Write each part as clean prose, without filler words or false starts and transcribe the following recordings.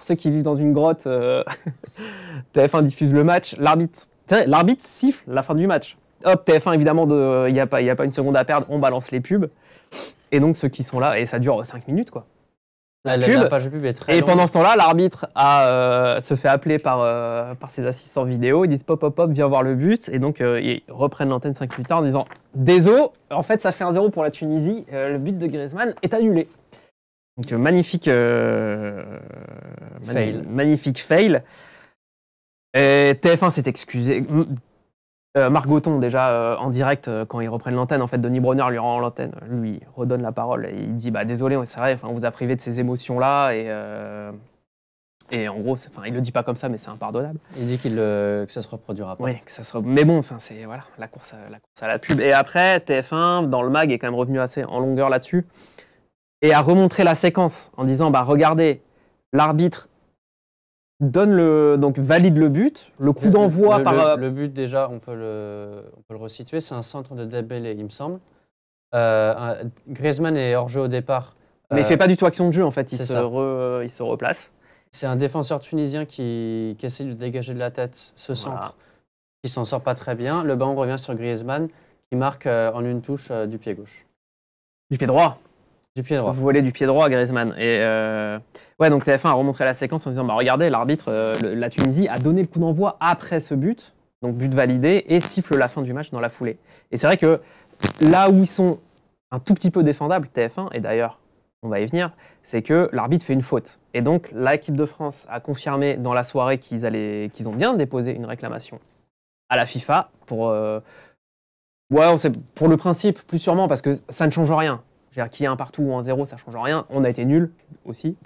ceux qui vivent dans une grotte, TF1 diffuse le match, l'arbitre siffle la fin du match. Hop, TF1, évidemment, il n'y a pas une seconde à perdre, on balance les pubs. Et donc, ceux qui sont là, et ça dure 5 minutes, quoi. La page de pub est très longue. Et pendant ce temps-là, l'arbitre se fait appeler par ses assistants vidéo. Ils disent pop, pop, pop, viens voir le but. Et donc, ils reprennent l'antenne 5 minutes plus tard en disant désolé, en fait, ça fait 1-0 pour la Tunisie. Le but de Griezmann est annulé. Donc, magnifique fail. Et TF1 s'est excusé. Marc Goton, déjà en direct, quand ils reprennent l'antenne, en fait, Denis Bronner lui rend l'antenne, lui redonne la parole et il dit désolé, c'est vrai, on vous a privé de ces émotions-là et en gros, il le dit pas comme ça, mais c'est impardonnable. Il dit que ça se reproduira pas. Oui, mais bon, c'est voilà, la course à la pub. Et après, TF1 dans le mag est quand même revenu assez en longueur là-dessus et a remontré la séquence en disant regardez, l'arbitre valide le but, le coup d'envoi par... Le but, déjà, on peut le resituer, c'est un centre de Dembélé, il me semble. Griezmann est hors-jeu au départ. Mais il fait pas du tout action de jeu, en fait, il se replace. C'est un défenseur tunisien qui essaie de dégager de la tête ce centre, qui s'en sort pas très bien. Le ballon revient sur Griezmann, qui marque en une touche du pied gauche. Du pied droit. Du pied droit. Vous volez du pied droit à Griezmann. Et donc TF1 a remontré la séquence en disant regardez, l'arbitre, la Tunisie a donné le coup d'envoi après ce but, donc but validé, et siffle la fin du match dans la foulée. Et c'est vrai que là où ils sont un tout petit peu défendables, TF1, et d'ailleurs on va y venir, c'est que l'arbitre fait une faute. Et donc l'équipe de France a confirmé dans la soirée qu'ils ont bien déposé une réclamation à la FIFA pour le principe, plus sûrement, parce que ça ne change rien. Qu'il y ait un partout ou un 0, ça ne change rien. On a été nuls aussi.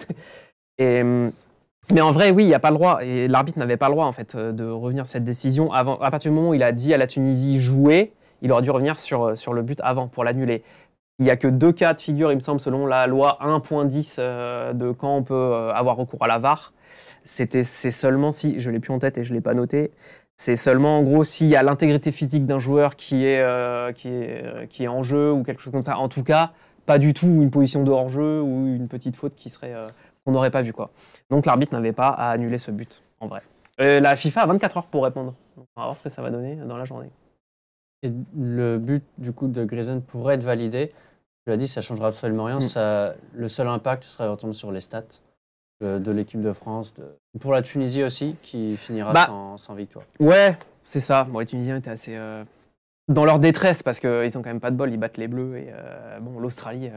Mais en vrai, oui, il n'y a pas le droit. Et l'arbitre n'avait pas le droit en fait, de revenir sur cette décision avant. À partir du moment où il a dit à la Tunisie jouer, il aurait dû revenir sur le but avant pour l'annuler. Il n'y a que 2 cas de figure, il me semble, selon la loi 1.10 de quand on peut avoir recours à la VAR. C'est seulement si, je ne l'ai plus en tête et je ne l'ai pas noté, c'est seulement en gros s'il y a l'intégrité physique d'un joueur qui est en jeu ou quelque chose comme ça. En tout cas, pas du tout une position de hors-jeu ou une petite faute qu'on n'aurait pas vu, quoi. Donc l'arbitre n'avait pas à annuler ce but, en vrai. La FIFA a 24 heures pour répondre. Donc, on va voir ce que ça va donner dans la journée. Et le but du coup de Griezmann pourrait être validé. Tu l'as dit, ça ne changera absolument rien. Le seul impact serait retourné sur les stats de l'équipe de France. Pour la Tunisie aussi, qui finira sans victoire. Ouais, c'est ça. Bon, les Tunisiens étaient assez... dans leur détresse, parce qu'ils n'ont quand même pas de bol, ils battent les Bleus et l'Australie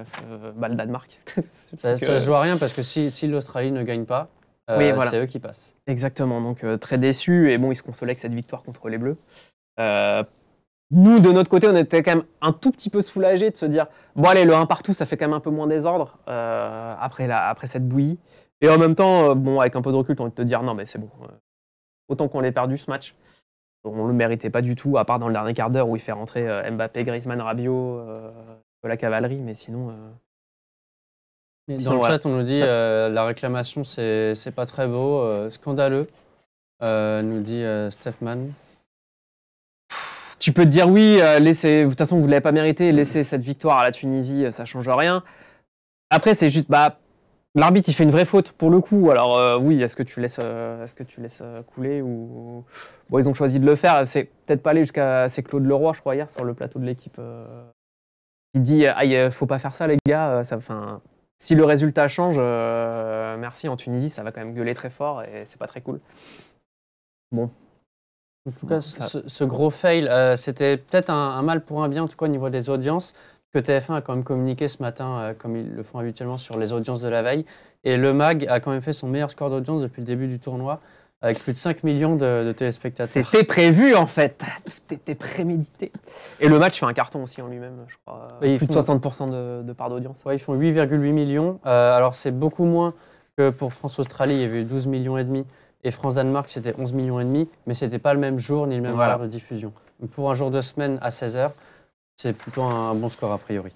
bat le Danemark. Ça ne joue à rien parce que si l'Australie ne gagne pas, c'est eux qui passent. Exactement, donc très déçus et ils se consolaient avec cette victoire contre les Bleus. Nous, de notre côté, on était quand même un tout petit peu soulagés de se dire bon allez, le 1 partout, ça fait quand même un peu moins désordre après cette bouillie. Et en même temps, avec un peu de recul, tu as envie de te dire non mais c'est bon, autant qu'on l'ait perdu ce match. On ne le méritait pas du tout, à part dans le dernier quart d'heure où il fait rentrer Mbappé, Griezmann, Rabiot, de la cavalerie, mais sinon... Dans le chat, on nous dit la réclamation, c'est pas très beau, scandaleux, nous dit Stephman. Tu peux te dire oui, de toute façon, vous ne l'avez pas mérité, laisser cette victoire à la Tunisie, ça ne change rien. Après, c'est juste... l'arbitre, il fait une vraie faute pour le coup. Alors oui, est-ce que tu laisses couler ou ils ont choisi de le faire. C'est peut-être pas allé jusqu'à Claude Leroy, je crois hier sur le plateau de l'équipe. Il dit faut pas faire ça les gars. Si le résultat change, merci en Tunisie, ça va quand même gueuler très fort et c'est pas très cool. Bon. En tout cas, ce gros fail, c'était peut-être un mal pour un bien, en tout cas au niveau des audiences. Que TF1 a quand même communiqué ce matin, comme ils le font habituellement, sur les audiences de la veille. Et le MAG a quand même fait son meilleur score d'audience depuis le début du tournoi, avec plus de 5 millions de téléspectateurs. C'était prévu, en fait. Tout était prémédité. Et le match fait un carton aussi en lui-même, je crois. Plus de 60% de part d'audience. Ouais, ils font 8,8 millions. Alors, c'est beaucoup moins que pour France-Australie. Il y avait eu 12 millions et demi. Et France-Danemark, c'était 11 millions et demi. Mais ce n'était pas le même jour, ni le même horaire de diffusion. Donc, pour un jour de semaine à 16h, c'est plutôt un bon score a priori.